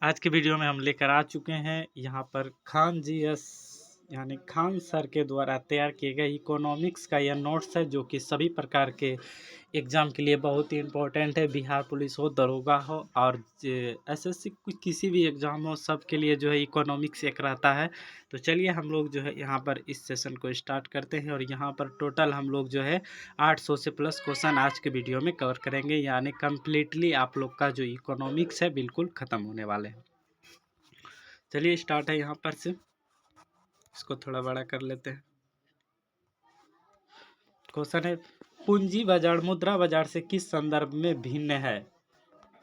आज के वीडियो में हम लेकर आ चुके हैं यहाँ पर खान जीएस यानी खान सर के द्वारा तैयार किए गए इकोनॉमिक्स का यह नोट्स है, जो कि सभी प्रकार के एग्ज़ाम के लिए बहुत ही इम्पोर्टेंट है। बिहार पुलिस हो, दरोगा हो और एसएससी किसी भी एग्ज़ाम हो, सब के लिए जो है इकोनॉमिक्स एक रहता है। तो चलिए हम लोग जो है यहाँ पर इस सेशन को स्टार्ट करते हैं और यहाँ पर टोटल हम लोग जो है 800 से प्लस क्वेश्चन आज के वीडियो में कवर करेंगे, यानी कम्प्लीटली आप लोग का जो इकोनॉमिक्स है बिल्कुल ख़त्म होने वाले हैं। चलिए स्टार्ट है यहाँ पर से, इसको थोड़ा बड़ा कर लेते हैं। क्वेश्चन है, पूंजी बाजार मुद्रा बाजार से किस संदर्भ में भिन्न है?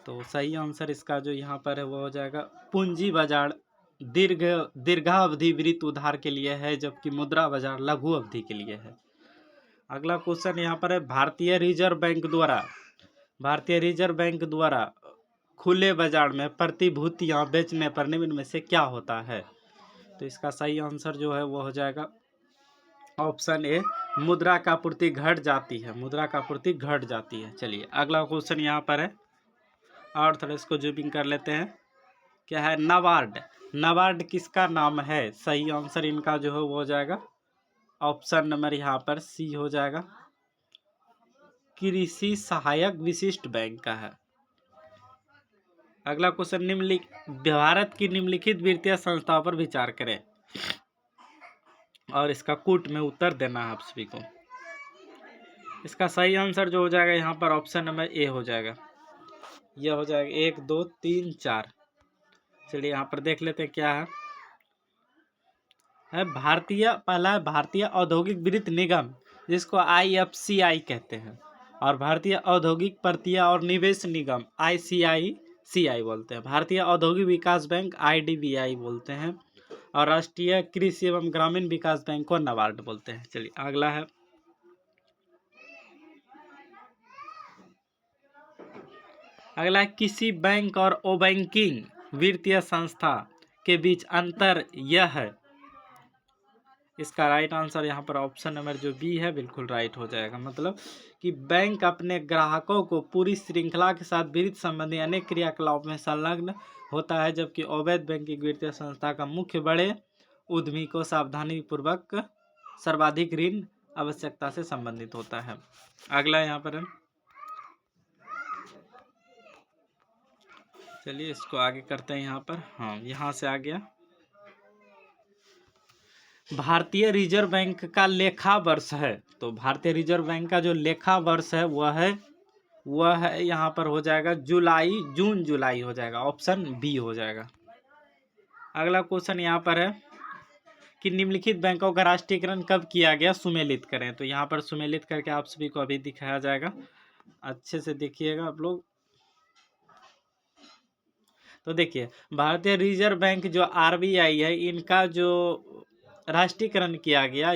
तो सही आंसर इसका जो यहाँ पर है वो हो जाएगा पूंजी बाजार दीर्घावधि वित्त उधार के लिए है, जबकि मुद्रा बाजार लघु अवधि के लिए है। अगला क्वेश्चन यहाँ पर है, भारतीय रिजर्व बैंक द्वारा खुले बाजार में प्रतिभूतियां बेचने पर निम्न में से क्या होता है? तो इसका सही आंसर जो है वो हो जाएगा ऑप्शन ए, मुद्रा का आपूर्ति घट जाती है। चलिए अगला क्वेश्चन यहाँ पर है और थोड़ा इसको जूमिंग कर लेते हैं। क्या है? नाबार्ड किसका नाम है? सही आंसर इनका जो है वो हो जाएगा ऑप्शन नंबर यहाँ पर सी हो जाएगा, कृषि सहायक विशिष्ट बैंक का है। अगला क्वेश्चन, भारत की निम्नलिखित वित्तीय संस्थाओं पर विचार करें और इसका कूट में उत्तर देना है आप सभी को। इसका सही आंसर जो हो जाएगा यहाँ पर ऑप्शन नंबर ए हो जाएगा, यह हो जाएगा 1 2 3 4। चलिए यहाँ पर देख लेते हैं क्या है। पहला है भारतीय औद्योगिक वित्त निगम, जिसको IFCI कहते हैं, और भारतीय औद्योगिक प्रक्रिया और निवेश निगम ICICI बोलते हैं। भारतीय औद्योगिक विकास बैंक IDBI बोलते हैं, और राष्ट्रीय कृषि एवं ग्रामीण विकास बैंक को नाबार्ड बोलते हैं। चलिए अगला है, किसी बैंक और अबैंकिंग वित्तीय संस्था के बीच अंतर यह है। इसका राइट आंसर यहाँ पर ऑप्शन नंबर जो बी है बिल्कुल राइट हो जाएगा। मतलब कि बैंक अपने ग्राहकों को पूरी श्रृंखला के साथ वित्त संबंधी अनेक क्रियाकलापों में संलग्न होता है, जबकि अवैध बैंकिंग वित्तीय संस्था का मुख्य बड़े उद्यमी को सावधानी पूर्वक सर्वाधिक ऋण आवश्यकता से संबंधित होता है। अगला यहाँ पर चलिए इसको आगे करते हैं। यहाँ पर हाँ, यहाँ से आ गया, भारतीय रिजर्व बैंक का लेखा वर्ष है। तो भारतीय रिजर्व बैंक का जो लेखा वर्ष है वह है यहाँ पर हो जाएगा जून जुलाई हो जाएगा, ऑप्शन बी हो जाएगा। अगला क्वेश्चन यहाँ पर है कि निम्नलिखित बैंकों का राष्ट्रीयकरण कब किया गया, सुमेलित करें। तो यहाँ पर सुमेलित करके आप सभी को अभी दिखाया जाएगा, अच्छे से देखिएगा आप लोग। तो देखिए, भारतीय रिजर्व बैंक जो RBI है, इनका जो राष्ट्रीयकरण किया गया,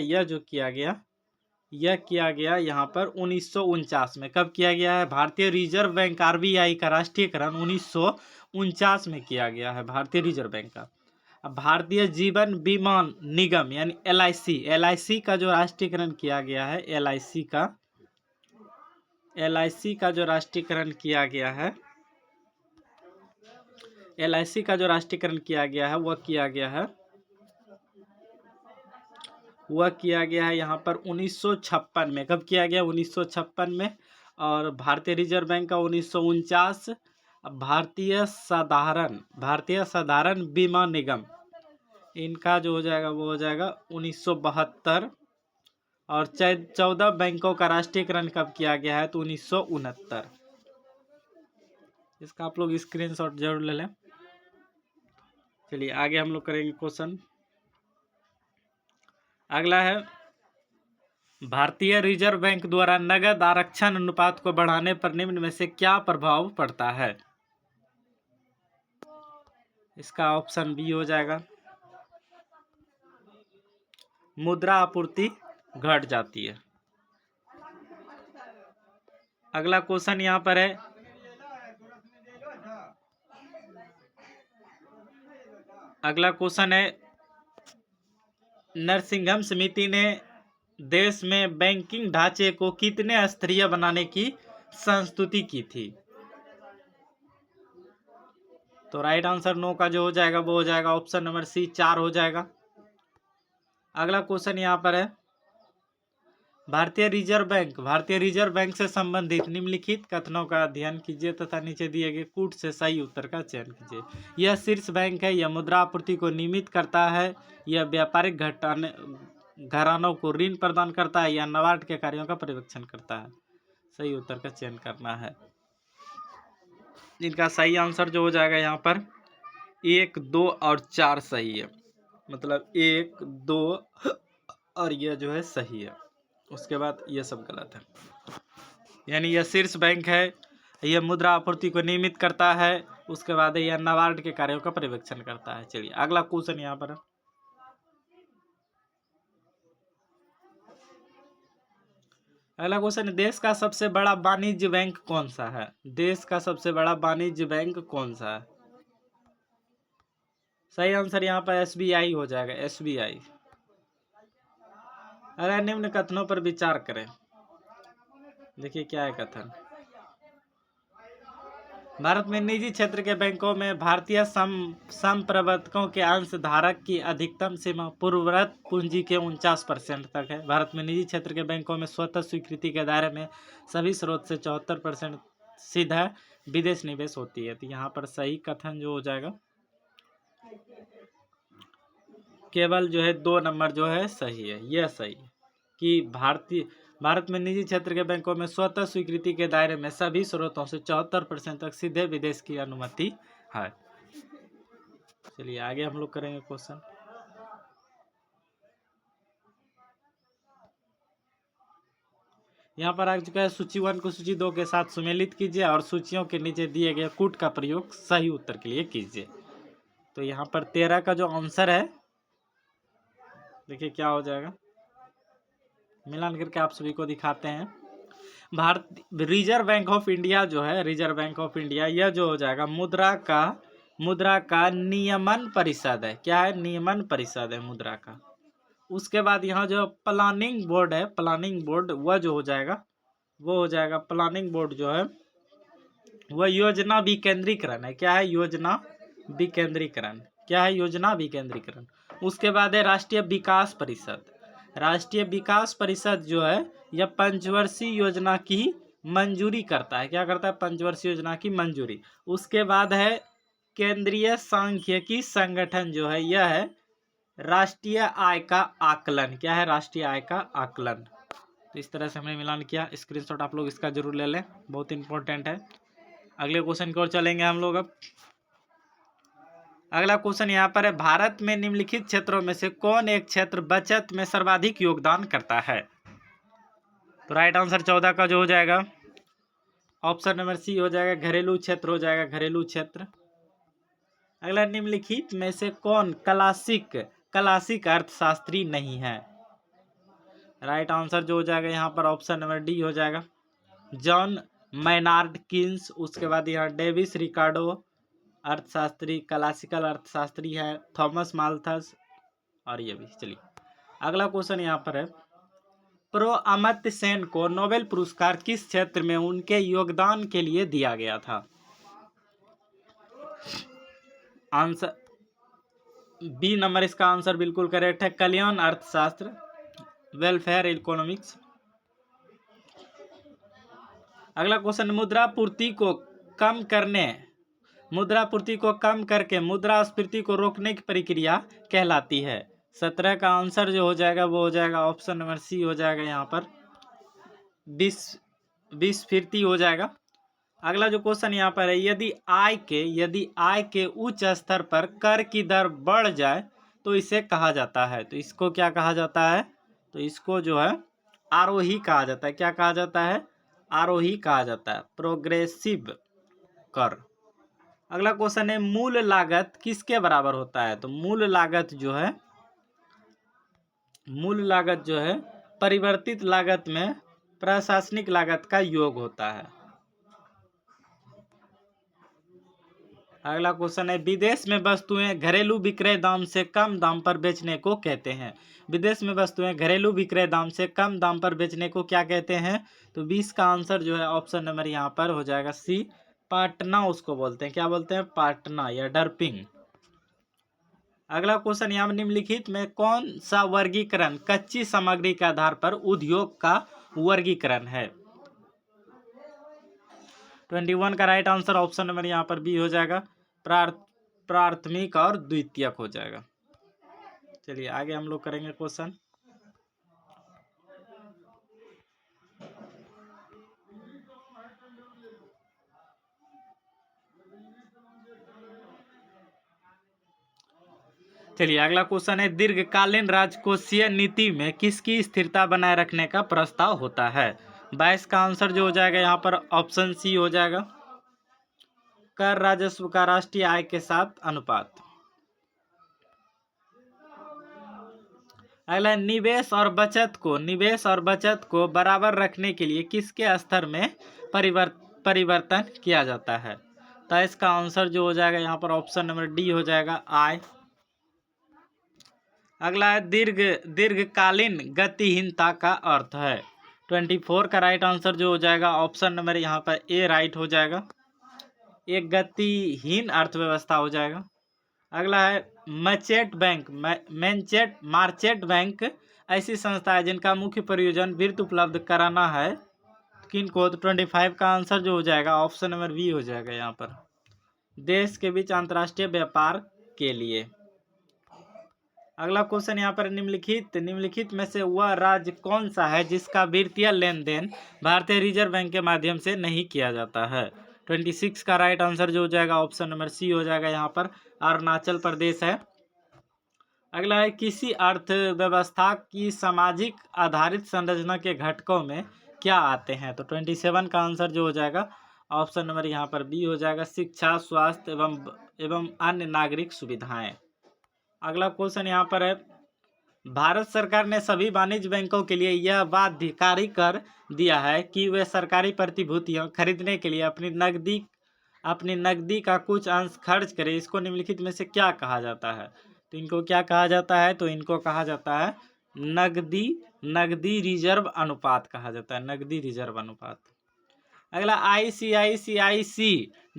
यह किया गया यहाँ पर 1949 में। कब किया गया है? भारतीय रिजर्व बैंक RBI का राष्ट्रीयकरण 1949 में किया गया है, भारतीय रिजर्व बैंक का। अब भारतीय जीवन बीमा निगम यानी LIC का जो राष्ट्रीयकरण किया गया है, LIC का जो राष्ट्रीयकरण किया गया है, LIC का जो राष्ट्रीयकरण किया गया है वह किया गया है यहाँ पर 1956 में। कब किया गया? 1956 में। और भारतीय रिजर्व बैंक का 1949। भारतीय साधारण बीमा निगम, इनका जो हो जाएगा वो हो जाएगा 1972। और 14 बैंकों का राष्ट्रीयकरण कब किया गया है? तो 1969। इसका आप लोग स्क्रीनशॉट जरूर ले लें। चलिए आगे हम लोग करेंगे क्वेश्चन। अगला है, भारतीय रिजर्व बैंक द्वारा नगद आरक्षण अनुपात को बढ़ाने पर निम्न में से क्या प्रभाव पड़ता है? इसका ऑप्शन बी हो जाएगा, मुद्रा आपूर्ति घट जाती है। अगला क्वेश्चन यहाँ पर है, नरसिंघम समिति ने देश में बैंकिंग ढांचे को कितने स्तरीय बनाने की संस्तुति की थी? तो राइट आंसर नो का जो हो जाएगा वो हो जाएगा ऑप्शन नंबर सी 4 हो जाएगा। अगला क्वेश्चन यहाँ पर है, भारतीय रिजर्व बैंक से संबंधित निम्नलिखित कथनों का अध्ययन कीजिए तथा नीचे दिए गए कूट से सही उत्तर का चयन कीजिए। यह शीर्ष बैंक है, यह मुद्रा आपूर्ति को नियमित करता है, यह व्यापारिक घरानों को ऋण प्रदान करता है, या नाबार्ड के कार्यों का पर्यवेक्षण करता है। सही उत्तर का चयन करना है। इनका सही आंसर जो हो जाएगा यहाँ पर 1, 2 और 4 सही है, मतलब 1, 2 और यह जो है सही है, उसके बाद ये सब गलत है। यानी यह शीर्ष बैंक है, यह मुद्रा आपूर्ति को नियमित करता है, उसके बाद यह नाबार्ड के कार्यों का पर्यवेक्षण करता है। चलिए अगला क्वेश्चन यहाँ पर है, अगला क्वेश्चन, देश का सबसे बड़ा वाणिज्य बैंक कौन सा है? देश का सबसे बड़ा वाणिज्य बैंक कौन सा है? सही आंसर यहाँ पर SBI हो जाएगा, SBI। अरे निम्न कथनों पर विचार करें। देखिए क्या है कथन, भारत में निजी क्षेत्र के बैंकों में भारतीय संप्रवर्तकों के अंश धारक की अधिकतम सीमा पूर्ववत पूंजी के 49% तक है। भारत में निजी क्षेत्र के बैंकों में स्वतः स्वीकृति के दायरे में सभी स्रोत से 74% सीधा विदेश निवेश होती है। तो यहाँ पर सही कथन जो हो जाएगा, केवल जो है 2 नंबर जो है सही है, यह सही है कि भारत में निजी क्षेत्र के बैंकों में स्वतः स्वीकृति के दायरे में सभी स्रोतों से 74% तक सीधे विदेश की अनुमति है। चलिए आगे हम लोग करेंगे क्वेश्चन। यहाँ पर आ चुका है, सूची 1 को सूची 2 के साथ सुमेलित कीजिए और सूचियों के नीचे दिए गए कूट का प्रयोग सही उत्तर के लिए कीजिए। तो यहाँ पर 13 का जो आंसर है, देखिए क्या हो जाएगा, मिलान करके आप सभी को दिखाते हैं। रिजर्व बैंक ऑफ इंडिया जो है, रिजर्व बैंक ऑफ इंडिया, यह जो हो जाएगा मुद्रा का नियमन परिषद है। क्या है? नियमन परिषद है मुद्रा का। उसके बाद यहाँ जो प्लानिंग बोर्ड है, प्लानिंग बोर्ड वह जो हो जाएगा वो हो जाएगा, प्लानिंग बोर्ड जो है वह योजना विकेंद्रीकरण है। क्या है? योजना विकेंद्रीकरण। क्या है? योजना विकेंद्रीकरण। उसके बाद है राष्ट्रीय विकास परिषद। राष्ट्रीय विकास परिषद जो है यह पंचवर्षीय योजना की मंजूरी करता है। क्या करता है? पंचवर्षीय योजना की मंजूरी। उसके बाद है केंद्रीय सांख्यिकी संगठन जो है, यह है राष्ट्रीय आय का आकलन। क्या है? राष्ट्रीय आय का आकलन। तो इस तरह से हमने मिलान किया। स्क्रीनशॉट आप लोग इसका जरूर ले लें, बहुत इंपॉर्टेंट है। अगले क्वेश्चन की ओर चलेंगे हम लोग अब। अगला क्वेश्चन यहाँ पर है, भारत में निम्नलिखित क्षेत्रों में से कौन एक क्षेत्र बचत में सर्वाधिक योगदान करता है? तो राइट आंसर 14 का जो हो जाएगा ऑप्शन नंबर सी हो जाएगा, घरेलू क्षेत्र हो जाएगा, घरेलू क्षेत्र। अगला, निम्नलिखित में से कौन क्लासिक अर्थशास्त्री नहीं है? राइट आंसर जो हो जाएगा यहाँ पर ऑप्शन नंबर डी हो जाएगा, जॉन मैनार्ड कीन्स। उसके बाद यहाँ डेविस रिकार्डो अर्थशास्त्री, क्लासिकल अर्थशास्त्री है, थॉमस माल्थस और ये भी। चलिए अगला क्वेश्चन यहाँ पर है, प्रो अमर्त्य सेन को नोबेल पुरस्कार किस क्षेत्र में उनके योगदान के लिए दिया गया था? आंसर बी नंबर इसका आंसर बिल्कुल करेक्ट है, कल्याण अर्थशास्त्र, वेलफेयर इकोनॉमिक्स। अगला क्वेश्चन, मुद्रापूर्ति को कम करके मुद्रास्फीति को रोकने की प्रक्रिया कहलाती है। 17 का आंसर जो हो जाएगा वो हो जाएगा ऑप्शन नंबर सी हो जाएगा, यहाँ पर विस्फीति हो जाएगा। अगला जो क्वेश्चन यहाँ पर है, यदि आय के उच्च स्तर पर कर की दर बढ़ जाए तो इसे कहा जाता है। तो इसको क्या कहा जाता है? तो इसको जो है आरोही कहा जाता है। क्या कहा जाता है? आरोही कहा जाता है, प्रोग्रेसिव कर। अगला क्वेश्चन है, मूल लागत किसके बराबर होता है? तो मूल लागत जो है परिवर्तित लागत में प्रशासनिक लागत का योग होता है। अगला क्वेश्चन है, विदेश में वस्तुएं घरेलू विक्रय दाम से कम दाम पर बेचने को कहते हैं। विदेश में वस्तुएं घरेलू विक्रय दाम से कम दाम पर बेचने को क्या कहते हैं? तो 20 का आंसर जो है ऑप्शन नंबर यहाँ पर हो जाएगा सी, पाटना उसको बोलते हैं, क्या बोलते हैं? पाटना या डर्पिंग। अगला क्वेश्चन यहाँ निम्नलिखित में कौन सा वर्गीकरण कच्ची सामग्री के आधार पर उद्योग का वर्गीकरण है? 21 का राइट आंसर ऑप्शन नंबर यहाँ पर बी हो जाएगा, प्राथमिक और द्वितीयक हो जाएगा। चलिए आगे हम लोग करेंगे क्वेश्चन। चलिए अगला क्वेश्चन है, दीर्घकालीन राजकोषीय नीति में किसकी स्थिरता बनाए रखने का प्रस्ताव होता है? 22 का आंसर जो हो जाएगा यहाँ पर ऑप्शन सी हो जाएगा, कर राजस्व का राष्ट्रीय आय के साथ अनुपात। अगला, निवेश और बचत को बराबर रखने के लिए किसके स्तर में परिवर्तन किया जाता है? तो इसका आंसर जो हो जाएगा यहाँ पर ऑप्शन नंबर डी हो जाएगा, आय। अगला है, दीर्घकालीन गतिहीनता का अर्थ है। 24 का राइट आंसर जो हो जाएगा ऑप्शन नंबर यहाँ पर ए राइट हो जाएगा, एक गतिहीन अर्थव्यवस्था हो जाएगा। अगला है, मार्चेट बैंक ऐसी संस्था है जिनका मुख्य प्रयोजन वित्त उपलब्ध कराना है, किनको? तो 25 का आंसर जो हो जाएगा ऑप्शन नंबर बी हो जाएगा यहाँ पर, देश के बीच अंतर्राष्ट्रीय व्यापार के लिए। अगला क्वेश्चन यहाँ पर, निम्नलिखित में से वह राज्य कौन सा है जिसका वित्तीय लेन देन भारतीय रिजर्व बैंक के माध्यम से नहीं किया जाता है? 26 का राइट आंसर जो हो जाएगा ऑप्शन नंबर सी हो जाएगा यहाँ पर, अरुणाचल प्रदेश है। अगला है, किसी अर्थव्यवस्था की सामाजिक आधारित संरचना के घटकों में क्या आते हैं? तो 27 का आंसर जो हो जाएगा ऑप्शन नंबर यहाँ पर बी हो जाएगा, शिक्षा, स्वास्थ्य एवं अन्य नागरिक सुविधाएं। अगला क्वेश्चन यहाँ पर है, भारत सरकार ने सभी वाणिज्य बैंकों के लिए यह बाध्यकारी कर दिया है कि वे सरकारी प्रतिभूतियां खरीदने के लिए अपनी नकदी का कुछ अंश खर्च करें। इसको निम्नलिखित में से क्या कहा जाता है? तो इनको क्या कहा जाता है? तो इनको कहा जाता है नकदी रिजर्व अनुपात कहा जाता है, नकदी रिजर्व अनुपात। अगला, ICICI,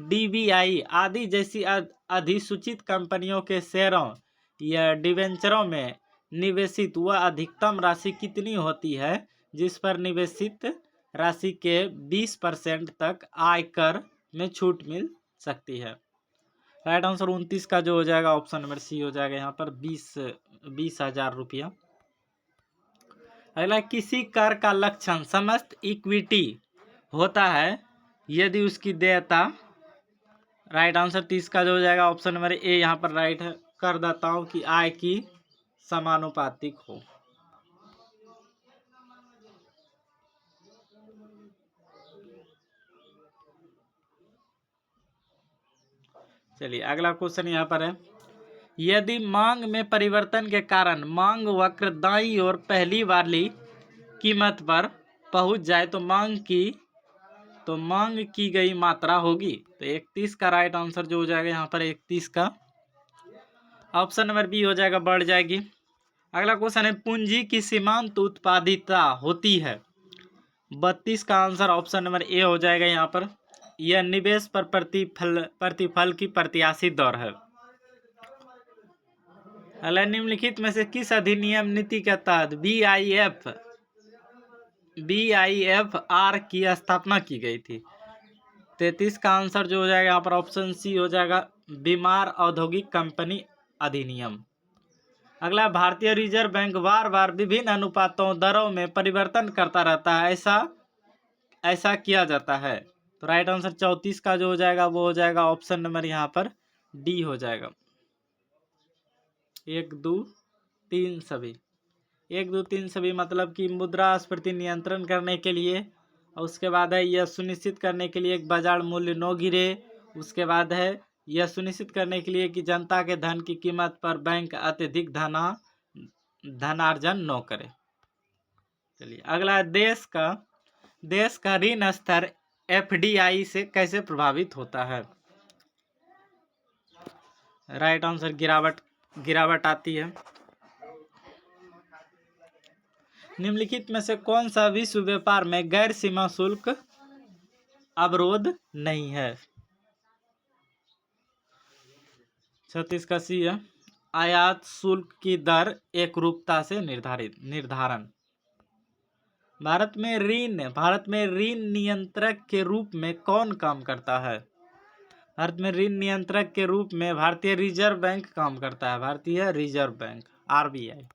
DBI आदि जैसी अधिसूचित कंपनियों के शेयरों या डिवेंचरों में निवेशित वह अधिकतम राशि कितनी होती है जिस पर निवेशित राशि के 20% तक आयकर में छूट मिल सकती है? राइट आंसर 29 का जो हो जाएगा ऑप्शन नंबर सी हो जाएगा यहाँ पर, 20,000 रुपया। अगला, किसी कर का लक्षण समस्त इक्विटी होता है यदि उसकी देयता, राइट आंसर 30 का जो हो जाएगा ऑप्शन नंबर ए यहाँ पर राइट है, करदाताओं की आय की समानुपातिक हो। चलिए अगला क्वेश्चन यहाँ पर है, यदि मांग में परिवर्तन के कारण मांग वक्र दाईं ओर पहली वाली कीमत पर पहुंच जाए तो मांग की गई मात्रा होगी। तो 31 का राइट आंसर जो हो जाएगा यहाँ पर 31 का ऑप्शन नंबर बी हो जाएगा, बढ़ जाएगी। अगला क्वेश्चन है, पूंजी की सीमांत उत्पादिता होती है। 32 का आंसर ऑप्शन नंबर ए हो जाएगा यहाँ पर, यह निवेश पर प्रतिफल की प्रत्याशित दर है। अगला, निम्नलिखित में से किस अधिनियम नीति के तहत BIFR की स्थापना की गई थी? 33 का आंसर जो हो जाएगा यहाँ पर ऑप्शन सी हो जाएगा, बीमार औद्योगिक कंपनी अधिनियम। अगला, भारतीय रिजर्व बैंक बार विभिन्न अनुपातों दरों में परिवर्तन करता रहता है, ऐसा किया जाता है। तो राइट आंसर 34 का जो हो जाएगा वो हो जाएगा ऑप्शन नंबर यहाँ पर डी हो जाएगा, 1 2 3 सभी। 1 2 3 सभी मतलब कि मुद्रास्फीति नियंत्रण करने के लिए, और उसके बाद है यह सुनिश्चित करने के लिए कि बाजार मूल्य न गिरे, उसके बाद है यह सुनिश्चित करने के लिए कि जनता के धन की कीमत पर बैंक अत्यधिक धनार्जन न करे। चलिए अगला, देश का ऋण स्तर FDI से कैसे प्रभावित होता है? राइट आंसर गिरावट आती है। निम्नलिखित में से कौन सा विश्व व्यापार में गैर सीमा शुल्क अवरोध नहीं है? 36 का सी है। आयात शुल्क की दर एकरूपता से निर्धारण। भारत में ऋण नियंत्रक के रूप में कौन काम करता है? भारत में ऋण नियंत्रक के रूप में भारतीय रिजर्व बैंक काम करता है, भारतीय रिजर्व बैंक, आरबीआई।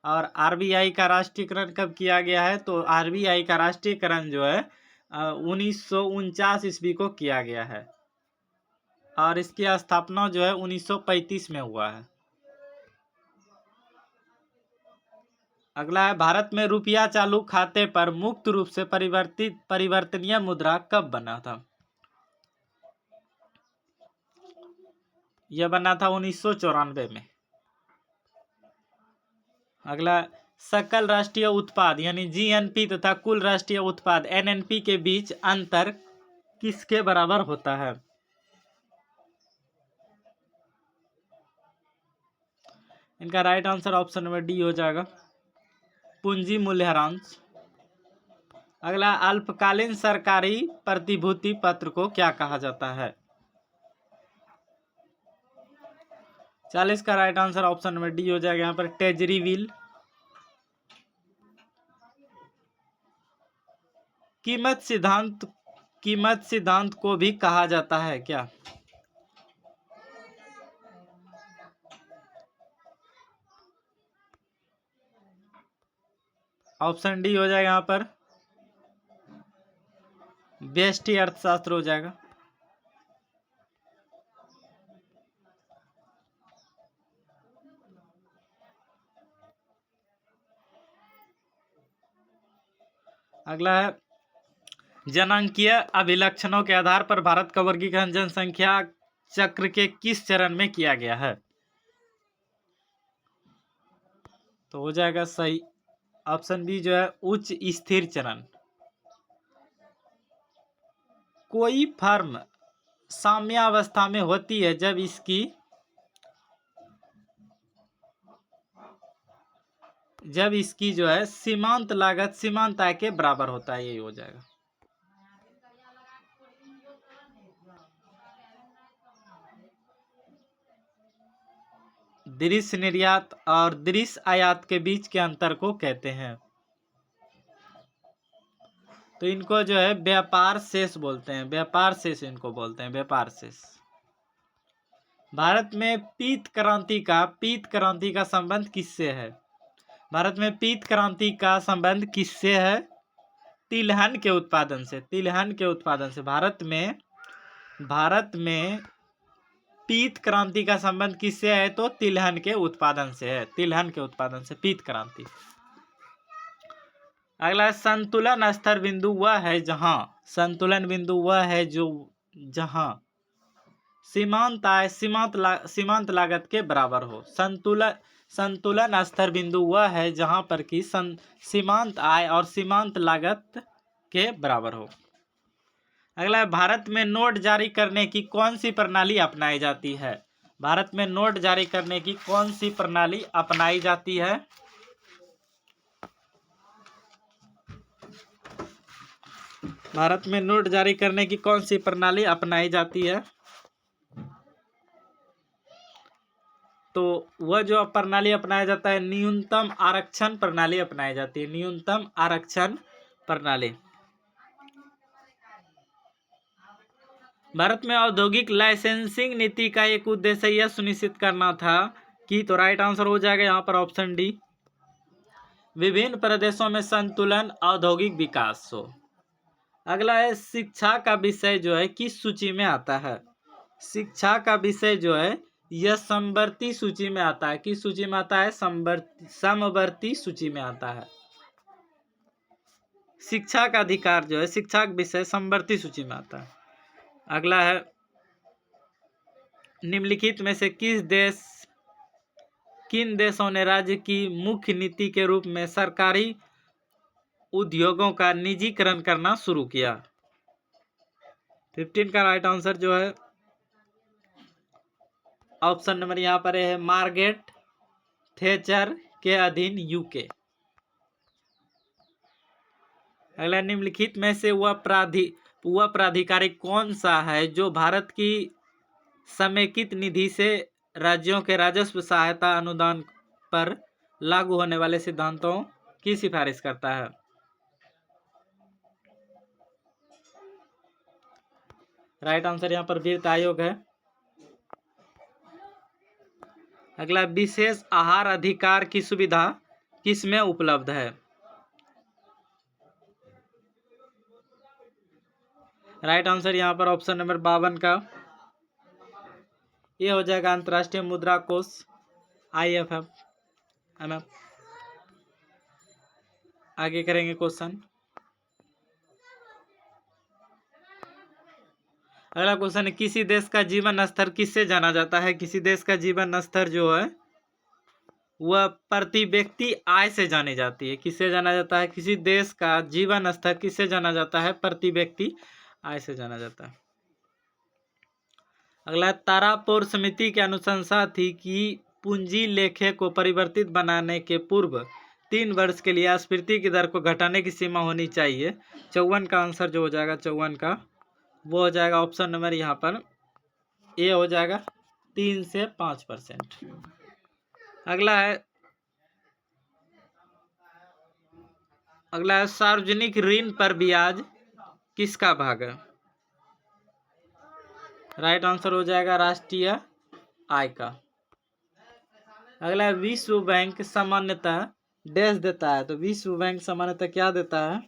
और आरबीआई का राष्ट्रीयकरण कब किया गया है? तो आरबीआई का राष्ट्रीयकरण जो है 1949 ईस्वी को किया गया है और इसकी स्थापना जो है 1935 में हुआ है। अगला है, भारत में रुपया चालू खाते पर मुक्त रूप से परिवर्तनीय मुद्रा कब बना था? यह बना था 1994 में। अगला, सकल राष्ट्रीय उत्पाद यानी जीएनपी तथा कुल राष्ट्रीय उत्पाद एनएनपी के बीच अंतर किसके बराबर होता है? इनका right answer option number D हो जाएगा, पूंजी मूल्यह्रास। अगला, अल्पकालीन सरकारी प्रतिभूति पत्र को क्या कहा जाता है? 40 का right answer option number D हो जाएगा यहाँ पर, ट्रेजरी बिल। कीमत सिद्धांत को भी कहा जाता है क्या? ऑप्शन डी हो जाएगा यहाँ पर, व्यष्टि अर्थशास्त्र हो जाएगा। अगला है, जनांकीय अभिलक्षणों के आधार पर भारत का वर्गीकरण जनसंख्या चक्र के किस चरण में किया गया है? तो हो जाएगा सही ऑप्शन बी जो है, उच्च स्थिर चरण। कोई फर्म साम्यावस्था में होती है जब इसकी जो है सीमांत लागत सीमांत आय के बराबर होता है, यही हो जाएगा। दृश्य निर्यात और दृश्य आयात के बीच के अंतर को कहते हैं? तो इनको जो है व्यापार शेष बोलते हैं, व्यापार शेष इनको बोलते हैं, व्यापार शेष। भारत में पीत क्रांति का संबंध किससे है? भारत में पीत क्रांति का संबंध किससे है? तिलहन के उत्पादन से, तिलहन के उत्पादन से। भारत में पीत क्रांति का संबंध किससे है? तो तिलहन के उत्पादन से है, तिलहन के उत्पादन से पीत क्रांति। अगला, संतुलन स्तर बिंदु वह है जहां, संतुलन बिंदु वह है जहां सीमांत आय सीमांत लागत के बराबर हो। संतुलन स्तर बिंदु वह है जहां पर कि सीमांत आय और सीमांत लागत के बराबर हो। अगला, भारत में नोट जारी करने की कौन सी प्रणाली अपनाई जाती है? भारत में नोट जारी करने की कौन सी प्रणाली अपनाई जाती है? भारत में नोट जारी करने की कौन सी प्रणाली अपनाई जाती है? तो वह जो प्रणाली अपनाया जाता है, न्यूनतम आरक्षण प्रणाली अपनाई जाती है, न्यूनतम आरक्षण प्रणाली। भारत में औद्योगिक लाइसेंसिंग नीति का एक उद्देश्य यह सुनिश्चित करना था कि, तो राइट आंसर हो जाएगा यहाँ पर ऑप्शन डी, विभिन्न प्रदेशों में संतुलन औद्योगिक विकास हो। अगला है, शिक्षा का विषय जो है किस सूची में आता है? शिक्षा का विषय जो है यह समवर्ती सूची में आता है। किस सूची में आता है? समवर्ती सूची में आता है। शिक्षा का अधिकार जो है, शिक्षा का विषय समवर्ती सूची में आता है। अगला है, निम्नलिखित में से किन देशों ने राज्य की मुख्य नीति के रूप में सरकारी उद्योगों का निजीकरण करना शुरू किया? 15 का राइट आंसर जो है ऑप्शन नंबर यहाँ पर है, मार्गरेट थैचर के अधीन यूके। अगला, निम्नलिखित में से वह प्राधिकारी कौन सा है जो भारत की समेकित निधि से राज्यों के राजस्व सहायता अनुदान पर लागू होने वाले सिद्धांतों की सिफारिश करता है? राइट आंसर यहाँ पर वित्त आयोग है। अगला, विशेष आहार अधिकार की सुविधा किसमें उपलब्ध है? राइट आंसर यहाँ पर ऑप्शन नंबर 52 का ये हो जाएगा, अंतर्राष्ट्रीय मुद्रा कोष IMF। आगे करेंगे क्वेश्चन। अगला क्वेश्चन है, किसी देश का जीवन स्तर किससे जाना जाता है? किसी देश का जीवन स्तर जो है वह प्रति व्यक्ति आय से जानी जाती है। किससे जाना जाता है? किसी देश का जीवन स्तर किससे जाना जाता है? प्रति व्यक्ति आय से जाना जाता है। अगला, तारापुर समिति की अनुशंसा थी कि पूंजी लेखे को परिवर्तित बनाने के पूर्व 3 वर्ष के लिए आस्फीति की दर को घटाने की सीमा होनी चाहिए। 54 का आंसर जो हो जाएगा 54 का वो हो जाएगा ऑप्शन नंबर यहाँ पर ए हो जाएगा 3 से 5%। अगला है सार्वजनिक ऋण पर ब्याज किसका भाग है? राइट आंसर हो जाएगा राष्ट्रीय आय का। अगला है, विश्व बैंक सामान्यतः डैश देता है। तो विश्व बैंक सामान्यतः क्या देता है?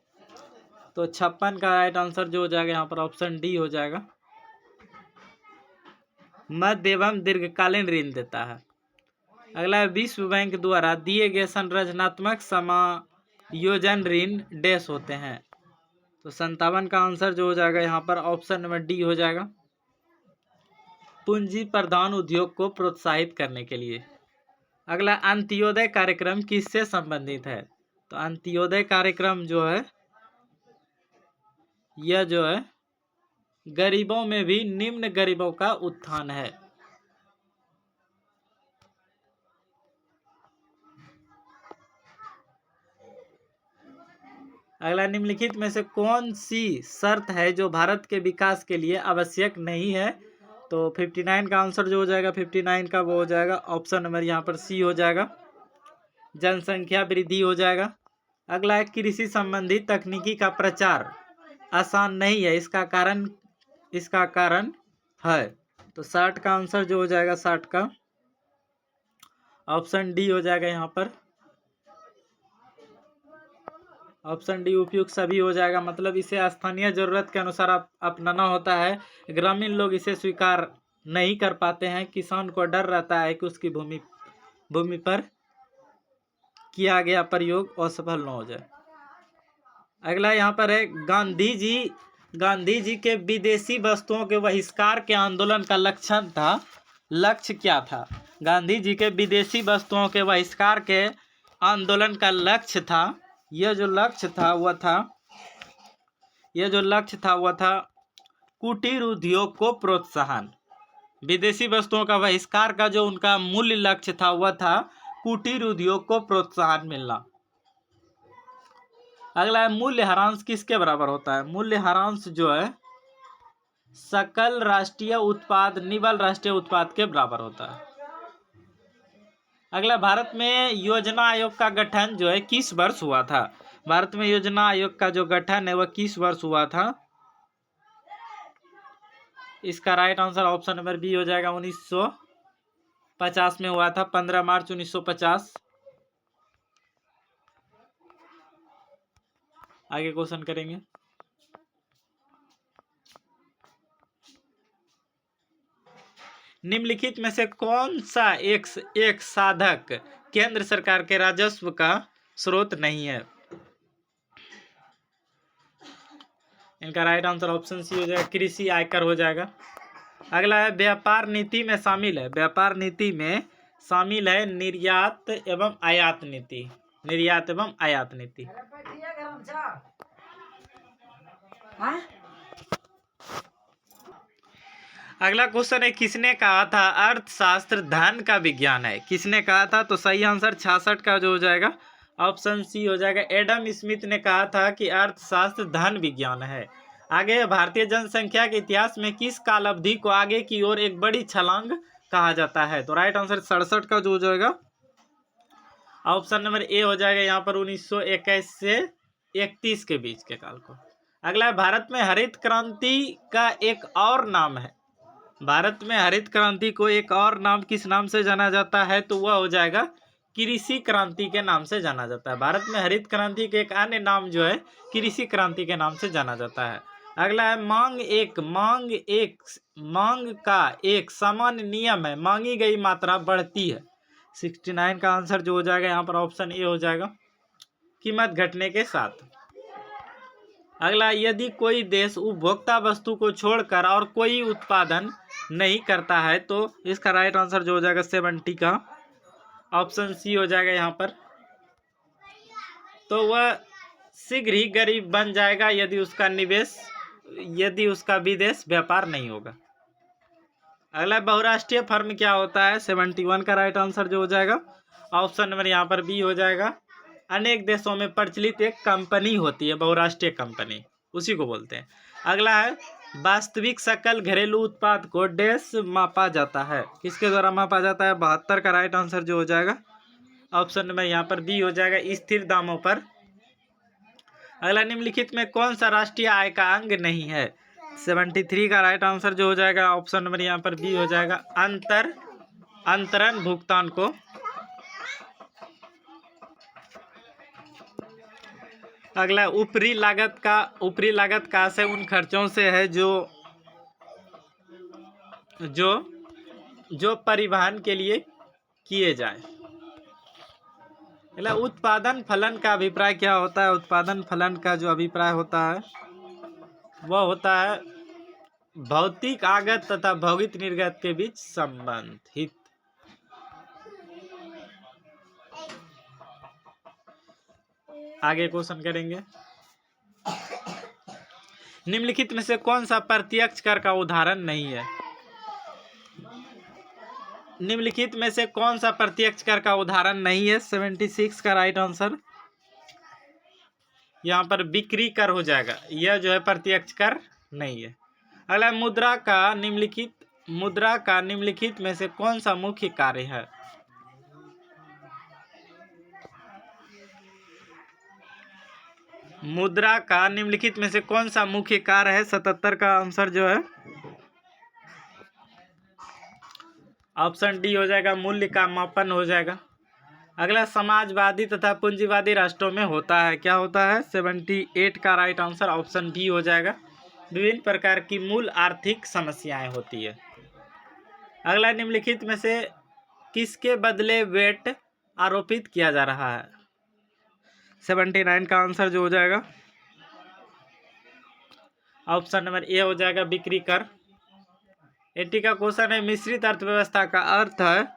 तो 56 का राइट आंसर जो हो जाएगा यहाँ पर ऑप्शन डी हो जाएगा, मध्य एवं दीर्घकालीन ऋण देता है। अगला है, विश्व बैंक द्वारा दिए गए संरचनात्मक समायोजन ऋण डैश होते हैं। तो 57 का आंसर जो हो जाएगा यहाँ पर ऑप्शन नंबर डी हो जाएगा, पूंजी प्रधान उद्योग को प्रोत्साहित करने के लिए। अगला, अंत्योदय कार्यक्रम किससे संबंधित है? तो अंत्योदय कार्यक्रम जो है यह जो है गरीबों में भी निम्न गरीबों का उत्थान है। अगला, निम्नलिखित में से कौन सी शर्त है जो भारत के विकास के लिए आवश्यक नहीं है? तो 59 का आंसर जो हो जाएगा 59 का वो हो जाएगा ऑप्शन नंबर यहाँ पर सी हो जाएगा, जनसंख्या वृद्धि हो जाएगा। अगला है, कृषि संबंधी तकनीकी का प्रचार आसान नहीं है, इसका कारण है। तो 60 का आंसर जो हो जाएगा 60 का ऑप्शन डी हो जाएगा यहाँ पर, ऑप्शन डी उपयुक्त सभी हो जाएगा। मतलब इसे स्थानीय जरूरत के अनुसार अपनाना होता है। ग्रामीण लोग इसे स्वीकार नहीं कर पाते हैं। किसान को डर रहता है कि उसकी भूमि पर किया गया प्रयोग असफल न हो जाए। अगला यहाँ पर है, गांधी जी के विदेशी वस्तुओं के बहिष्कार के आंदोलन का लक्ष्य क्या था? गांधी जी के विदेशी वस्तुओं के बहिष्कार के आंदोलन का लक्ष्य था, यह जो लक्ष्य था वह था कुटीर उद्योग को प्रोत्साहन। विदेशी वस्तुओं का बहिष्कार का जो उनका मूल्य लक्ष्य था वह था कुटीर उद्योग को प्रोत्साहन मिलना। अगला है, मूल्य ह्रास किसके बराबर होता है? मूल्य ह्रास जो है सकल राष्ट्रीय उत्पाद निवल राष्ट्रीय उत्पाद के बराबर होता है। अगला, भारत में योजना आयोग का गठन जो है किस वर्ष हुआ था? भारत में योजना आयोग का जो गठन है वह किस वर्ष हुआ था? इसका right answer option number B हो जाएगा, 1950 में हुआ था, 15 मार्च 1950। आगे क्वेश्चन करेंगे। निम्नलिखित में से कौन सा एक साधक केंद्र सरकार के राजस्व का स्रोत नहीं है? इनका राइट आंसर ऑप्शन सी हो जाएगा, कृषि आयकर हो जाएगा। अगला है, व्यापार नीति में शामिल है निर्यात एवं आयात नीति। अगला क्वेश्चन है, किसने कहा था अर्थशास्त्र धन का विज्ञान है? किसने कहा था? तो सही आंसर 66 का जो हो जाएगा ऑप्शन सी हो जाएगा, एडम स्मिथ ने कहा था कि अर्थशास्त्र धन विज्ञान है। आगे, भारतीय जनसंख्या के इतिहास में किस काल अवधि को आगे की ओर एक बड़ी छलांग कहा जाता है। तो राइट आंसर 67 का जो हो जाएगा ऑप्शन नंबर ए हो जाएगा यहाँ पर 1921 से 31 के बीच के काल को। अगला है भारत में हरित क्रांति का एक और नाम है। भारत में हरित क्रांति को एक और नाम किस नाम से जाना जाता है? तो वह हो जाएगा कृषि क्रांति के नाम से जाना जाता है। भारत में हरित क्रांति के एक अन्य नाम जो है कृषि क्रांति के नाम से जाना जाता है। अगला है मांग का एक सामान्य नियम है, मांगी गई मात्रा बढ़ती है। 69 का आंसर जो हो जाएगा यहाँ पर ऑप्शन ए हो जाएगा, कीमत घटने के साथ। अगला, यदि कोई देश उपभोक्ता वस्तु को छोड़कर और कोई उत्पादन नहीं करता है तो इसका राइट आंसर जो हो जाएगा 70 का ऑप्शन सी हो जाएगा यहाँ पर। तो वह शीघ्र ही गरीब बन जाएगा यदि उसका विदेश व्यापार नहीं होगा। अगला, बहुराष्ट्रीय फर्म क्या होता है? 71 का राइट आंसर जो हो जाएगा ऑप्शन नंबर यहाँ पर बी हो जाएगा। अनेक देशों में प्रचलित एक कंपनी होती है बहुराष्ट्रीय कंपनी, उसी को बोलते हैं। अगला है, वास्तविक सकल घरेलू उत्पाद को डैश मापा जाता है, किसके द्वारा मापा जाता है? 72 का राइट आंसर जो हो जाएगा ऑप्शन नंबर यहाँ पर बी हो जाएगा, स्थिर दामों पर। अगला, निम्नलिखित में कौन सा राष्ट्रीय आय का अंग नहीं है? 73 का राइट आंसर जो हो जाएगा ऑप्शन नंबर यहाँ पर बी हो जाएगा, अंतरण भुगतान को। अगला, ऊपरी लागत का आशय उन खर्चों से है जो परिवहन के लिए किए जाए। अगला, उत्पादन फलन का अभिप्राय क्या होता है? उत्पादन फलन का जो अभिप्राय होता है वह होता है भौतिक आगत तथा भौतिक निर्गत के बीच संबंधित। आगे क्वेश्चन करेंगे, निम्नलिखित में से कौन सा प्रत्यक्ष कर का उदाहरण नहीं है? निम्नलिखित में से कौन सा प्रत्यक्ष कर का उदाहरण नहीं है? 76 का राइट आंसर यहाँ पर बिक्री कर हो जाएगा, यह जो है प्रत्यक्ष कर नहीं है। अगला, मुद्रा का निम्नलिखित में से कौन सा मुख्य कार्य है? मुद्रा का निम्नलिखित में से कौन सा मुख्य कार्य है? 77 का आंसर जो है ऑप्शन डी हो जाएगा, मूल्य का मापन हो जाएगा। अगला, समाजवादी तथा पूंजीवादी राष्ट्रों में होता है, क्या होता है? 78 का राइट आंसर ऑप्शन बी हो जाएगा, विभिन्न प्रकार की मूल आर्थिक समस्याएं होती है। अगला, निम्नलिखित में से किसके बदले वेट आरोपित किया जा रहा है? 79 का आंसर जो हो जाएगा ऑप्शन नंबर ए हो जाएगा, बिक्री कर। 80 का क्वेश्चन है, मिश्रित अर्थव्यवस्था का अर्थ है,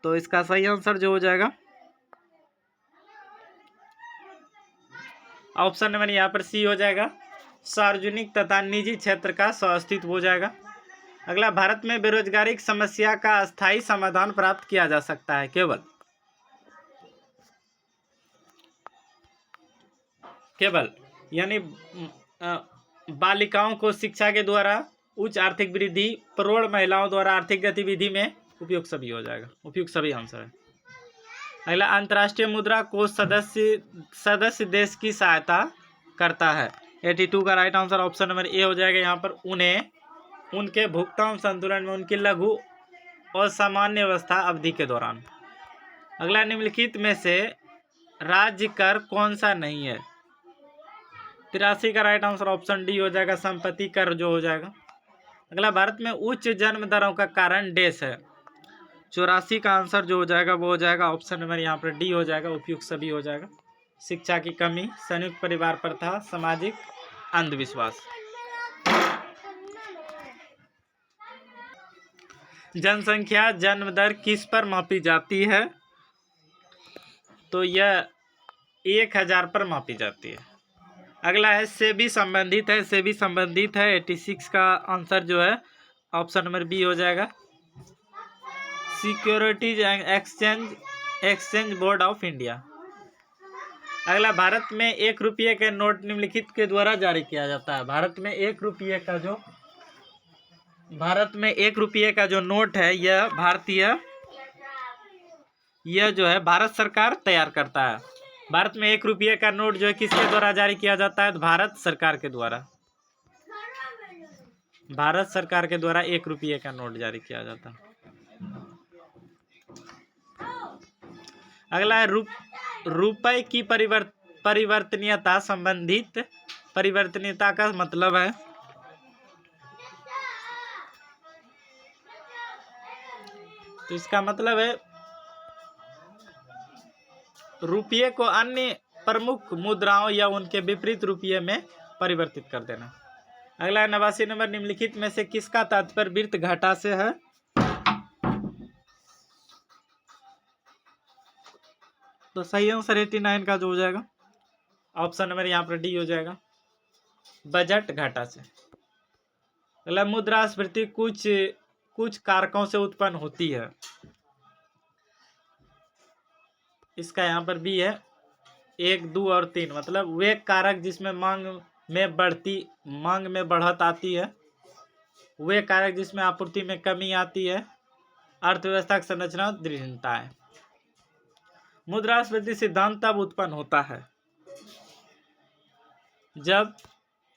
तो इसका सही आंसर जो हो जाएगा ऑप्शन नंबर यहाँ पर सी हो जाएगा, सार्वजनिक तथा निजी क्षेत्र का सह-अस्तित्व हो जाएगा। अगला, भारत में बेरोजगारी की समस्या का अस्थायी समाधान प्राप्त किया जा सकता है केवल यानी बालिकाओं को शिक्षा के द्वारा उच्च आर्थिक वृद्धि, प्रौढ़ महिलाओं द्वारा आर्थिक गतिविधि में उपयुक्त सभी हो जाएगा, उपयुक्त सभी आंसर है। अगला, अंतर्राष्ट्रीय मुद्रा कोष सदस्य देश की सहायता करता है। 82 का right answer option number A हो जाएगा, यहाँ पर उनके भुगतान संतुलन में उनकी लघु और सामान्य अवस्था अवधि के दौरान। अगला, निम्नलिखित में से राज्य कर कौन सा नहीं है? 83 का राइट आंसर ऑप्शन डी हो जाएगा, संपत्ति कर जो हो जाएगा। अगला, भारत में उच्च जन्म दरों का कारण डैश है। 84 का आंसर जो हो जाएगा वो हो जाएगा ऑप्शन नंबर यहाँ पर डी हो जाएगा, उपयुक्त सभी हो जाएगा। शिक्षा की कमी, संयुक्त परिवार प्रथा, सामाजिक अंधविश्वास। जनसंख्या जन्म दर किस पर मापी जाती है? तो यह 1000 पर मापी जाती है। अगला है, सेबी संबंधित है, 86 का आंसर जो है ऑप्शन नंबर बी हो जाएगा, securities and exchange board of India. अगला, भारत में 1 रुपये के नोट निम्नलिखित के द्वारा जारी किया जाता है। भारत में 1 रुपये का जो भारत में 1 रुपये का जो नोट है यह जो है भारत सरकार तैयार करता है। भारत में 1 रुपये का नोट जो है किसके द्वारा जारी किया जाता है? तो भारत सरकार के द्वारा। भारत सरकार के द्वारा 1 रुपये का नोट जारी किया जाता है। अगला है रुपए की परिवर्तनीयता संबंधित। परिवर्तनीयता का मतलब है तो इसका मतलब है रुपये को अन्य प्रमुख मुद्राओं या उनके विपरीत रुपये में परिवर्तित कर देना। अगला 89 नंबर, निम्नलिखित में से किसका तात्पर्य वृत्त घटा से है? तो सही आंसर 89 का जो हो जाएगा ऑप्शन नंबर यहाँ पर डी हो जाएगा, बजट घाटा से। अगला मुद्रास्फीति कुछ कारकों से उत्पन्न होती है। इसका यहाँ पर भी है 1, 2 और 3, मतलब वे कारक जिसमें मांग में बढ़त आती है, वे कारक जिसमें आपूर्ति में कमी आती है, अर्थव्यवस्था की संरचना दृढ़ता है। मुद्रास्फीति सिद्धांत तब उत्पन्न होता है जब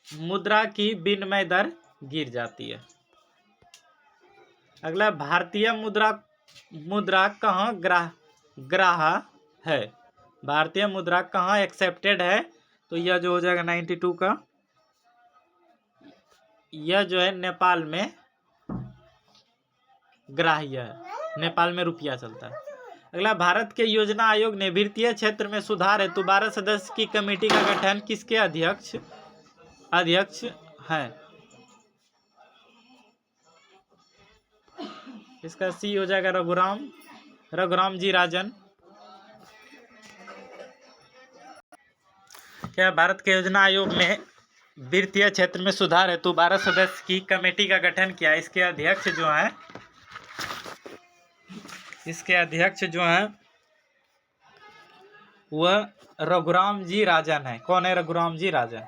मुद्रा की विनिमय दर गिर जाती है। अगला, भारतीय मुद्रा कहाँ ग्राह्य है? भारतीय मुद्रा कहाँ एक्सेप्टेड है? तो यह जो हो जाएगा 92 का, यह जो है नेपाल में ग्राह्य है, नेपाल में रुपया चलता है। अगला, भारत के योजना आयोग ने वित्तीय क्षेत्र में सुधार हेतु 12 सदस्य की कमेटी का गठन किसके अध्यक्ष हैं? इसका सी हो जाएगा रघुराम जी राजन। क्या भारत के योजना आयोग ने वित्तीय क्षेत्र में सुधार हेतु 12 सदस्य की कमेटी का गठन किया? इसके अध्यक्ष जो हैं वह रघुराम जी राजन है। कौन है? रघुराम जी राजन।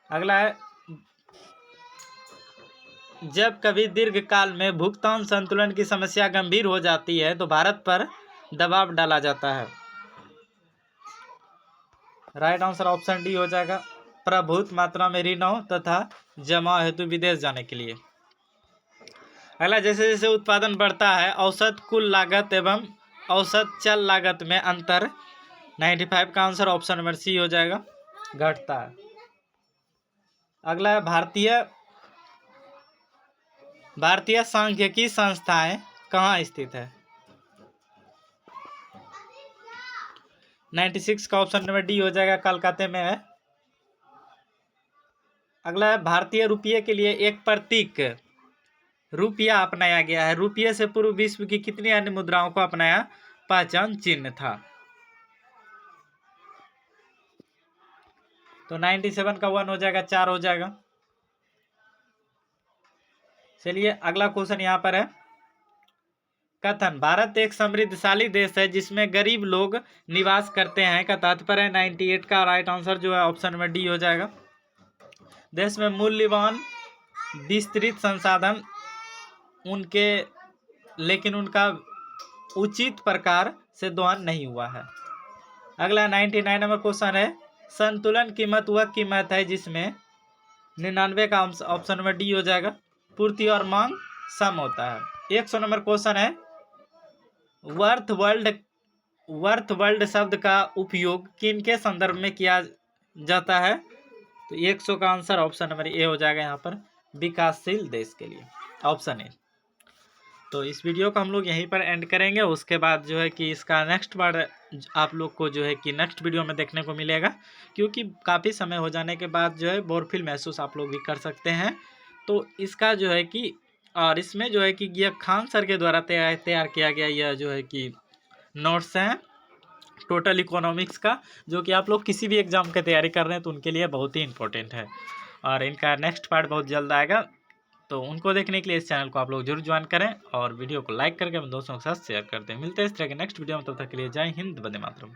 अगला है, जब कभी दीर्घकाल में भुगतान संतुलन की समस्या गंभीर हो जाती है तो भारत पर दबाव डाला जाता है। राइट आंसर ऑप्शन डी हो जाएगा, प्रभुत मात्रा में ऋण तथा जमा हेतु विदेश जाने के लिए। अगला, जैसे जैसे उत्पादन बढ़ता है औसत कुल लागत एवं औसत चल लागत में अंतर 95 का आंसर ऑप्शन नंबर सी हो जाएगा, घटता है। अगला, भारतीय सांख्यिकी संस्थाएं कहाँ स्थित है? 96 का ऑप्शन नंबर डी हो जाएगा, कलकत्ते में है। अगला है, भारतीय रुपये के लिए एक प्रतीक रुपया अपनाया गया है। रुपये से पूर्व विश्व की कितनी अन्य मुद्राओं को अपनाया पहचान चिन्ह था? तो 97 का 1 हो जाएगा, 4 हो जाएगा। चलिए अगला क्वेश्चन यहाँ पर है, कथन भारत एक समृद्धशाली देश है जिसमें गरीब लोग निवास करते हैं का तात्पर्य है 98 का राइट आंसर जो है ऑप्शन नंबर डी हो जाएगा। देश में मूल्यवान विस्तृत संसाधन लेकिन उनका उचित प्रकार से दोहन नहीं हुआ है। अगला 99 नंबर क्वेश्चन है, संतुलन कीमत वह कीमत है जिसमें 99 का ऑप्शन नंबर डी हो जाएगा, पूर्ति और मांग सम होता है। 100 नंबर क्वेश्चन है, वर्थ वर्ल्ड शब्द का उपयोग किन के संदर्भ में किया जाता है? तो 100 का आंसर ऑप्शन नंबर ए हो जाएगा, यहाँ पर विकासशील देश के लिए, ऑप्शन ए। तो इस वीडियो को हम लोग यहीं पर एंड करेंगे। उसके बाद जो है कि इसका नेक्स्ट पार्ट आप लोग को जो है कि नेक्स्ट वीडियो में देखने को मिलेगा, क्योंकि काफ़ी समय हो जाने के बाद जो है बोर फील महसूस आप लोग भी कर सकते हैं। तो इसका जो है कि और इसमें जो है कि यह खान सर के द्वारा तैयार किया गया यह जो है कि नोट्स हैं टोटल इकोनॉमिक्स का, जो कि आप लोग किसी भी एग्जाम की तैयारी कर रहे हैं तो उनके लिए बहुत ही इंपॉर्टेंट है। और इनका नेक्स्ट पार्ट बहुत जल्द आएगा, तो उनको देखने के लिए इस चैनल को आप लोग जरूर ज्वाइन करें और वीडियो को लाइक करके अपने दोस्तों के साथ शेयर कर दें। मिलते हैं इस तरह के नेक्स्ट वीडियो में, तब तक के लिए जय हिंद, वंदे मातरम।